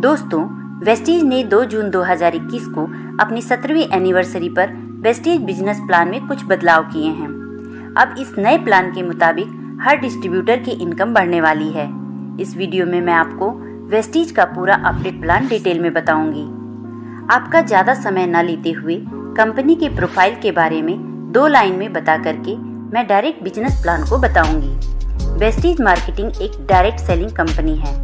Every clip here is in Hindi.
दोस्तों, वेस्टीज ने 2 जून 2021 को अपनी 17वीं एनिवर्सरी पर वेस्टीज बिजनेस प्लान में कुछ बदलाव किए हैं। अब इस नए प्लान के मुताबिक हर डिस्ट्रीब्यूटर की इनकम बढ़ने वाली है। इस वीडियो में मैं आपको वेस्टीज का पूरा अपडेट प्लान डिटेल में बताऊंगी। आपका ज़्यादा समय न लेते हुए कंपनी के प्रोफाइल के बारे में 2 लाइन में बता करके मैं डायरेक्ट बिजनेस प्लान को बताऊंगी। वेस्टीज मार्केटिंग एक डायरेक्ट सेलिंग कंपनी है।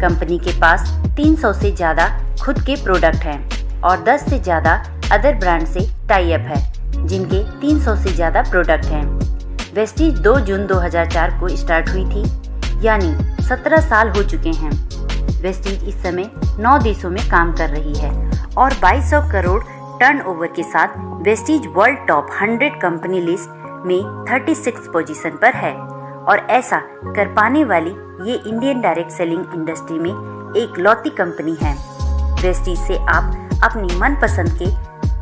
कंपनी के पास 300 से ज़्यादा खुद के प्रोडक्ट हैं और 10 से ज़्यादा अदर ब्रांड से टाई अप है, जिनके 300 से ज़्यादा प्रोडक्ट हैं। वेस्टीज 2 जून 2004 को स्टार्ट हुई थी, यानी 17 साल हो चुके हैं। वेस्टीज इस समय 9 देशों में काम कर रही है और 2200 करोड़ टर्नओवर के साथ Vestige world top 100 company list में 36 पोजीशन पर है और ऐसा कर पाने वाली ये इंडियन डायरेक्ट सेलिंग इंडस्ट्री में एक लौती कंपनी है। वेस्टीज से आप अपनी मनपसंद के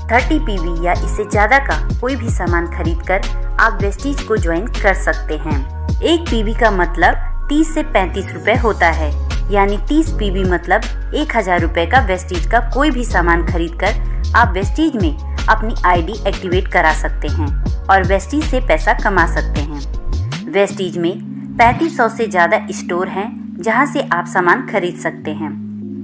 30 पीवी या इससे ज़्यादा का कोई भी सामान खरीद कर आप वेस्टीज को ज्वाइन कर सकते हैं। एक पीवी का मतलब 30 से 35 रुपए होता है, यानी 30 पीवी मतलब 1000 रुपए का वेस्टीज का कोई भी सामान खरीद कर आप वेस्टीज में अपनी आईडी एक्टिवेट करा सकते हैं और वेस्टीज से पैसा कमा सकते हैं। वेस्टीज में 3500 से ज़्यादा स्टोर हैं जहां से आप सामान खरीद सकते हैं।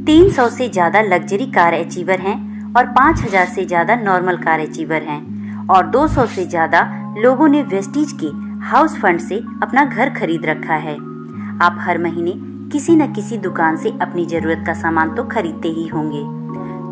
300 से ज़्यादा लग्जरी कार अचीवर हैं और 5000 से ज़्यादा नॉर्मल कार अचीवर हैं और 200 से ज़्यादा लोगों ने वेस्टीज के हाउस फंड से अपना घर खरीद रखा है। आप हर महीने किसी न किसी दुकान से अपनी ज़रूरत का सामान तो खरीदते ही होंगे,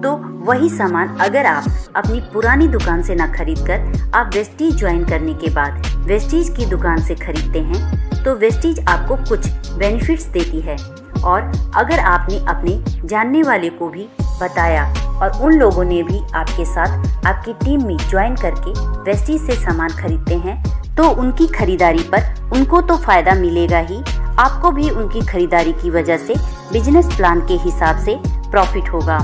तो वही सामान अगर आप अपनी पुरानी दुकान से ना खरीद कर आप वेस्टीज ज्वाइन करने के बाद वेस्टीज की दुकान से खरीदते हैं तो वेस्टीज आपको कुछ बेनिफिट्स देती है। और अगर आपने अपने जानने वाले को भी बताया और उन लोगों ने भी आपके साथ आपकी टीम में ज्वाइन करके वेस्टीज से सामान खरीदते हैं तो उनकी खरीदारी पर उनको तो फायदा मिलेगा ही, आपको भी उनकी खरीदारी की वजह से बिजनेस प्लान के हिसाब से प्रॉफिट होगा।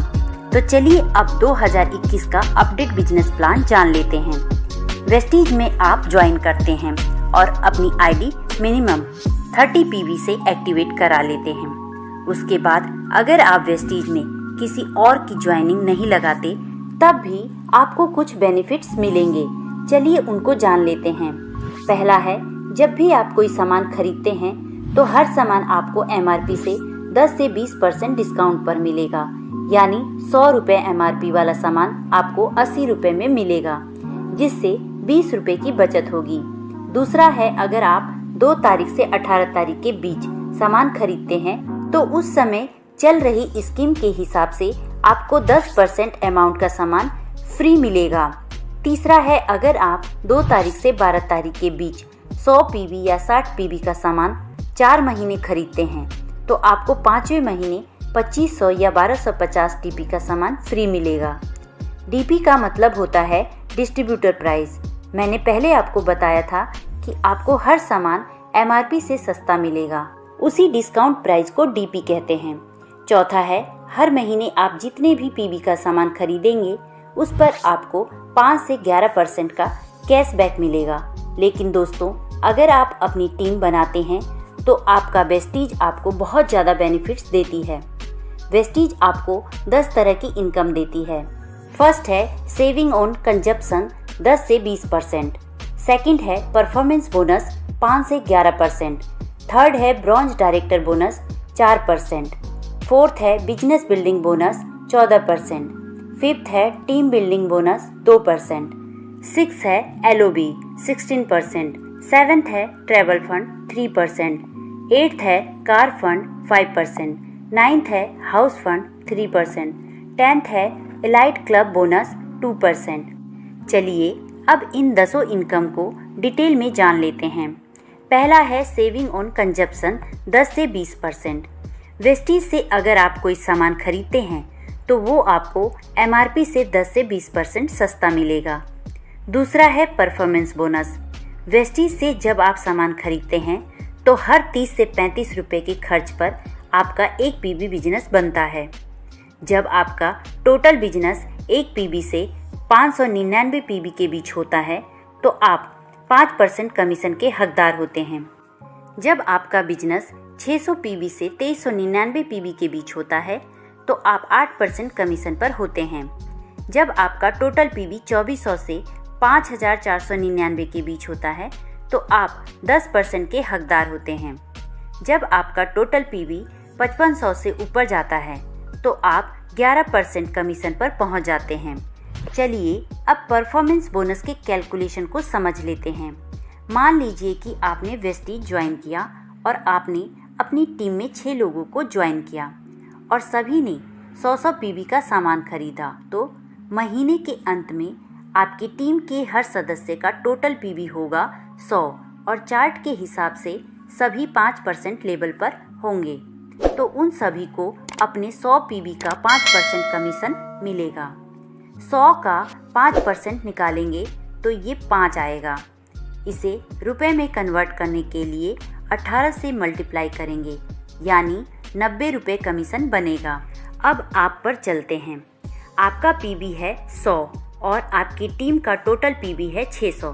तो चलिए अब 2021 का अपडेट बिजनेस प्लान जान लेते हैं। वेस्टीज में आप ज्वाइन करते हैं और अपनी आईडी मिनिमम 30 पीवी से एक्टिवेट करा लेते हैं। उसके बाद अगर आप वेस्टीज में किसी और की ज्वाइनिंग नहीं लगाते तब भी आपको कुछ बेनिफिट्स मिलेंगे। चलिए उनको जान लेते हैं। पहला है, जब भी आप कोई सामान खरीदते हैं तो हर सामान आपको एमआरपी से 10 से 20% डिस्काउंट पर मिलेगा, यानी 100 रुपये एमआरपी वाला सामान आपको 80 रुपये में मिलेगा, जिससे 20 रुपये की बचत होगी। दूसरा है, अगर आप 2 तारीख से 18 तारीख के बीच सामान खरीदते हैं तो उस समय चल रही स्कीम के हिसाब से आपको 10% अमाउंट का सामान फ्री मिलेगा। तीसरा है, अगर आप 2 तारीख से 12 तारीख के बीच 100 पीवी या 60 पीवी का सामान 4 महीने खरीदते हैं तो आपको 5वें महीने 2500 या 1250 डीपी का सामान फ्री मिलेगा। डीपी का मतलब होता है डिस्ट्रीब्यूटर प्राइस। मैंने पहले आपको बताया था कि आपको हर सामान एमआरपी से सस्ता मिलेगा, उसी डिस्काउंट प्राइस को डीपी कहते हैं। चौथा है, हर महीने आप जितने भी पीवी का सामान खरीदेंगे उस पर आपको 5 से 11% का कैशबैक मिलेगा। लेकिन दोस्तों, अगर आप अपनी टीम बनाते हैं तो आपका वेस्टीज आपको बहुत ज़्यादा बेनिफिट्स देती है। वेस्टीज आपको 10 तरह की इनकम देती है। फर्स्ट है सेविंग ऑन कंजप्शन 10 से 20%। सेकंड है परफॉर्मेंस बोनस 5 से 11%। थर्ड है ब्रॉन्ज डायरेक्टर बोनस 4%। फोर्थ है बिजनेस बिल्डिंग बोनस 14%। फिफ्थ है टीम बिल्डिंग बोनस 2%। सिक्स है एलओबी 16%। सेवेंथ है ट्रैवल फंड 3%। एट्थ है कार फंड 5%। नाइन्थ है हाउस फंड 3%। 10th है एलाइट क्लब बोनस 2%। चलिए अब इन 10 इनकम को डिटेल में जान लेते हैं। पहला है सेविंग ऑन कंजप्शन 10 से 20%। वेस्टीज से अगर आप कोई सामान खरीदते हैं तो वो आपको एमआरपी से 10 से 20% सस्ता मिलेगा। दूसरा है परफॉर्मेंस बोनस। वेस्टीज से जब आप सामान खरीदते हैं तो हर 30 से 35 रुपये के खर्च पर आपका एक पीवी बिजनेस बनता है। जब आपका टोटल बिजनेस एक पीवी से 599 पीवी के बीच होता है तो आप 5% कमीशन के हकदार होते हैं। जब आपका बिजनेस 600 पीवी से 2399 पीवी के बीच होता है तो आप 8% कमीशन पर होते हैं। जब आपका टोटल पीवी 2400 से 5499 के बीच होता है तो आप 10% के हकदार होते हैं। जब आपका टोटल पीवी 5500 से ऊपर जाता है तो आप 11% कमीशन पर पहुंच जाते हैं। चलिए अब परफॉर्मेंस बोनस के कैलकुलेशन को समझ लेते हैं। मान लीजिए कि आपने वेस्टीज ज्वाइन किया और आपने अपनी टीम में 6 लोगों को ज्वाइन किया और सभी ने 100 पीवी का सामान खरीदा, तो महीने के अंत में आपकी टीम के हर सदस्य का टोटल पीवी होगा 100 और चार्ट के हिसाब से सभी 5% लेवल पर होंगे, तो उन सभी को अपने 100 पीवी का 5% कमीशन मिलेगा। 100 का 5% निकालेंगे तो ये 5 आएगा। इसे रुपए में कन्वर्ट करने के लिए 18 से मल्टीप्लाई करेंगे, यानी 90 रुपये कमीशन बनेगा। अब आप पर चलते हैं। आपका पीवी है 100 और आपकी टीम का टोटल पीवी है 600,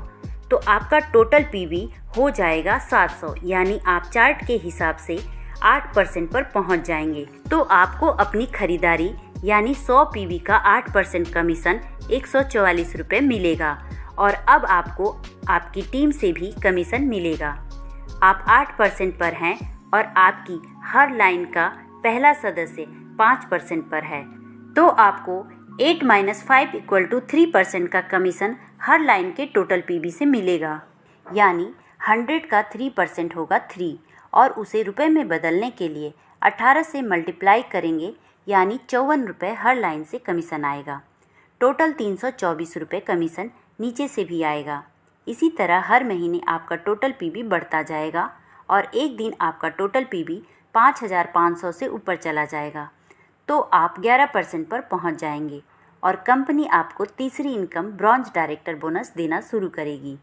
तो आपका टोटल पीवी हो जाएगा 700, यानी आप चार्ट के हिसाब से 8% पर पहुंच जाएंगे। तो आपको अपनी खरीदारी यानी 100 पीवी का 8% कमीशन 144 रुपये मिलेगा और अब आपको आपकी टीम से भी कमीशन मिलेगा। आप 8% पर हैं और आपकी हर लाइन का पहला सदस्य 5% पर है, तो आपको 8 - 5 = 3% का कमीशन हर लाइन के टोटल पीवी से मिलेगा, यानी 100 का 3% होगा 3 और उसे रुपए में बदलने के लिए 18 से मल्टीप्लाई करेंगे, यानी 54 रुपये हर लाइन से कमीशन आएगा। टोटल 324 रुपये कमीशन नीचे से भी आएगा। इसी तरह हर महीने आपका टोटल पीवी बढ़ता जाएगा और एक दिन आपका टोटल पीवी 5500 से ऊपर चला जाएगा, तो आप 11% पर पहुंच जाएंगे और कंपनी आपको तीसरी इनकम ब्रॉन्ज डायरेक्टर बोनस देना शुरू करेगी।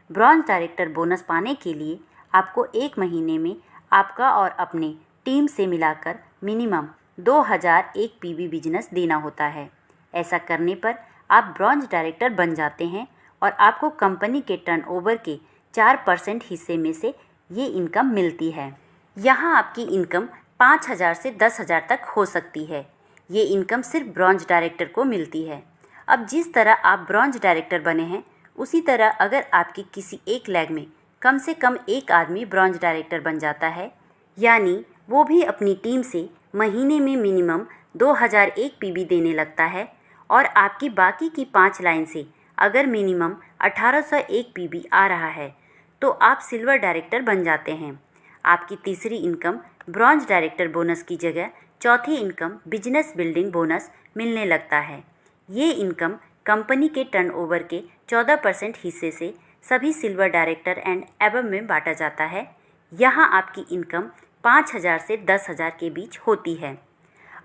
ब्रॉन्ज डायरेक्टर बोनस पाने के लिए आपको एक महीने में आपका और अपने टीम से मिलाकर मिनिमम 2001 पीवी बिजनेस देना होता है। ऐसा करने पर आप ब्रॉन्ज डायरेक्टर बन जाते हैं और आपको कंपनी के टर्नओवर के 4% हिस्से में से ये इनकम मिलती है। यहाँ आपकी इनकम 5000 से 10,000 तक हो सकती है। ये इनकम सिर्फ ब्रॉन्ज डायरेक्टर को मिलती है। अब जिस तरह आप ब्रॉन्ज डायरेक्टर बने हैं, उसी तरह अगर आपकी किसी एक लैग में कम से कम एक आदमी ब्रॉन्ज डायरेक्टर बन जाता है, यानी वो भी अपनी टीम से महीने में मिनिमम 2001 पीवी देने लगता है और आपकी बाकी की 5 लाइन से अगर मिनिमम 1801 पीवी आ रहा है, तो आप सिल्वर डायरेक्टर बन जाते हैं। आपकी तीसरी इनकम ब्रॉन्ज डायरेक्टर बोनस की जगह चौथी इनकम बिजनेस बिल्डिंग बोनस मिलने लगता है। ये इनकम कंपनी के टर्नओवर के 14% हिस्से से सभी सिल्वर डायरेक्टर एंड एबव में बांटा जाता है। यहाँ आपकी इनकम 5000 से 10,000 के बीच होती है।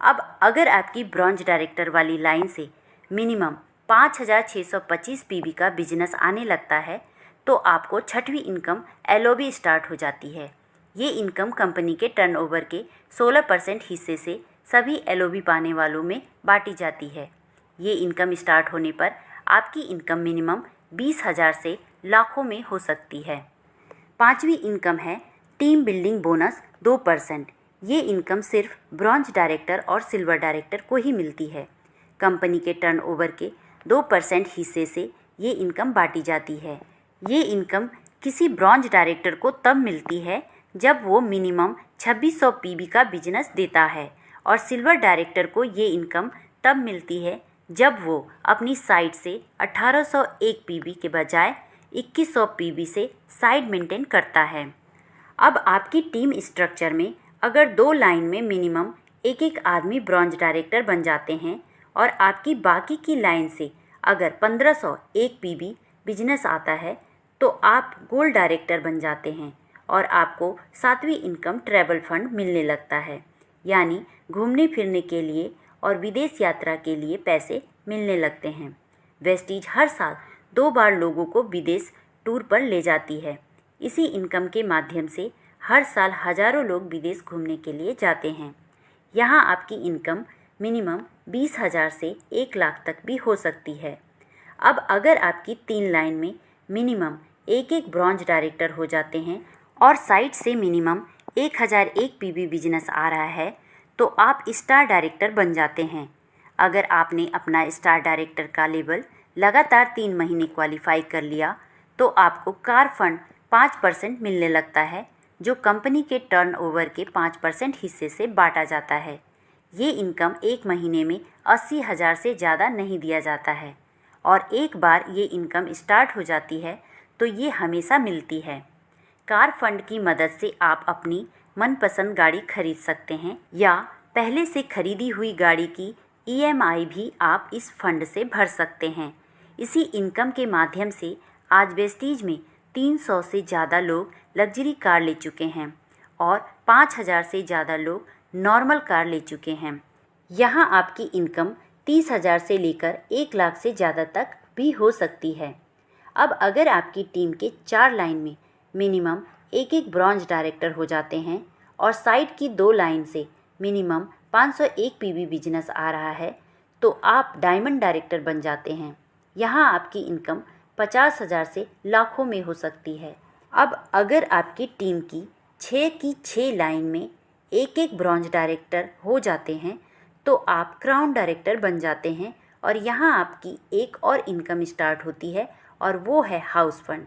अब अगर आपकी ब्रॉन्ज डायरेक्टर वाली लाइन से मिनिमम 5625 पीवी का बिजनेस आने लगता है, तो आपको छठवीं इनकम एलओबी स्टार्ट हो जाती है। ये इनकम कंपनी के टर्नओवर के 16% हिस्से से सभी एलओबी पाने वालों में बांटी जाती है। ये इनकम स्टार्ट होने पर आपकी इनकम मिनिमम 20,000 से लाखों में हो सकती है। पांचवी इनकम है टीम बिल्डिंग बोनस 2%। ये इनकम सिर्फ ब्रॉन्ज डायरेक्टर और सिल्वर डायरेक्टर को ही मिलती है। कंपनी के टर्नओवर के 2% हिस्से से ये इनकम बांटी जाती है। ये इनकम किसी ब्रॉन्ज डायरेक्टर को तब मिलती है जब वो मिनिमम 2600 पीवी का बिजनेस देता है और सिल्वर डायरेक्टर को ये इनकम तब मिलती है जब वो अपनी साइड से 1801 पीवी के बजाय 2100 पीवी से साइड मेंटेन करता है। अब आपकी टीम स्ट्रक्चर में अगर 2 लाइन में मिनिमम एक आदमी ब्रॉन्ज डायरेक्टर बन जाते हैं और आपकी बाकी की लाइन से अगर 1501 पीवी बिजनेस आता है, तो आप गोल्ड डायरेक्टर बन जाते हैं और आपको 7वीं इनकम ट्रैवल फंड मिलने लगता है, यानी घूमने फिरने के लिए और विदेश यात्रा के लिए पैसे मिलने लगते हैं। वेस्टीज हर साल 2 बार लोगों को विदेश टूर पर ले जाती है। इसी इनकम के माध्यम से हर साल हजारों लोग विदेश घूमने के लिए जाते हैं। यहाँ आपकी इनकम मिनिमम 20,000 से 1 लाख तक भी हो सकती है। अब अगर आपकी 3 लाइन में मिनिमम एक ब्रॉन्ज डायरेक्टर हो जाते हैं और साइट से मिनिमम 1001 पीवी बिजनेस आ रहा है, तो आप स्टार डायरेक्टर बन जाते हैं। अगर आपने अपना स्टार डायरेक्टर का लेवल लगातार 3 महीने क्वालिफाई कर लिया तो आपको कार फंड 5% मिलने लगता है, जो कंपनी के टर्नओवर के 5% हिस्से से बांटा जाता है। ये इनकम एक महीने में 80,000 से ज़्यादा नहीं दिया जाता है और एक बार ये इनकम स्टार्ट हो जाती है तो ये हमेशा मिलती है। कार फंड की मदद से आप अपनी मनपसंद गाड़ी खरीद सकते हैं या पहले से खरीदी हुई गाड़ी की EMI भी आप इस फंड से भर सकते हैं। इसी इनकम के माध्यम से आज वेस्टीज में 300 से ज़्यादा लोग लग्जरी कार ले चुके हैं और 5,000 से ज़्यादा लोग नॉर्मल कार ले चुके हैं। यहाँ आपकी इनकम 30,000 से लेकर 1 लाख से ज़्यादा तक भी हो सकती है। अब अगर आपकी टीम के 4 लाइन में मिनिमम एक ब्रॉन्ज डायरेक्टर हो जाते हैं और साइड की 2 लाइन से मिनिमम 501 PV बिजनेस आ रहा है तो आप डायमंड डायरेक्टर बन जाते हैं। यहाँ आपकी इनकम 50,000 से लाखों में हो सकती है। अब अगर आपकी टीम की 6 की 6 लाइन में एक ब्रॉन्ज डायरेक्टर हो जाते हैं तो आप क्राउन डायरेक्टर बन जाते हैं और यहाँ आपकी एक और इनकम स्टार्ट होती है और वो है हाउस फंड।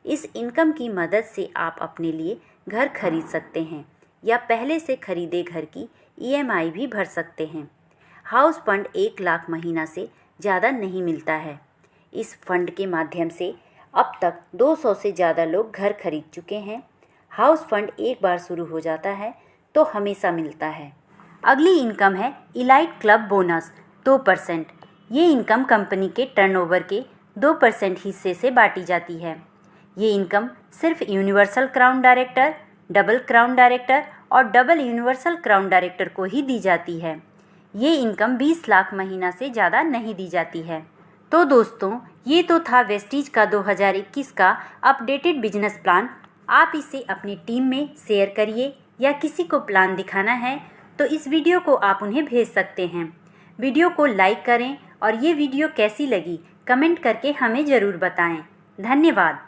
इस इनकम की मदद से आप अपने लिए घर खरीद सकते हैं या पहले से खरीदे घर की EMI भी भर सकते हैं। हाउस फंड 1 लाख महीना से ज़्यादा नहीं मिलता है। इस फंड के माध्यम से अब तक 200 से ज़्यादा लोग घर खरीद चुके हैं। हाउस फंड एक बार शुरू हो जाता है तो हमेशा मिलता है। अगली इनकम है इलाइट क्लब बोनस 2%। ये इनकम कंपनी के टर्नओवर के 2% हिस्से से बांटी जाती है। ये इनकम सिर्फ universal crown director, double crown director और डबल यूनिवर्सल क्राउन डायरेक्टर को ही दी जाती है। ये इनकम 20 लाख महीना से ज़्यादा नहीं दी जाती है। तो दोस्तों, ये तो था वेस्टीज का 2021 का अपडेटेड बिजनेस प्लान। आप इसे अपनी टीम में शेयर करिए या किसी को प्लान दिखाना है तो इस वीडियो को आप उन्हें भेज सकते हैं। वीडियो को लाइक करें और ये वीडियो कैसी लगी कमेंट करके हमें ज़रूर बताएं। धन्यवाद।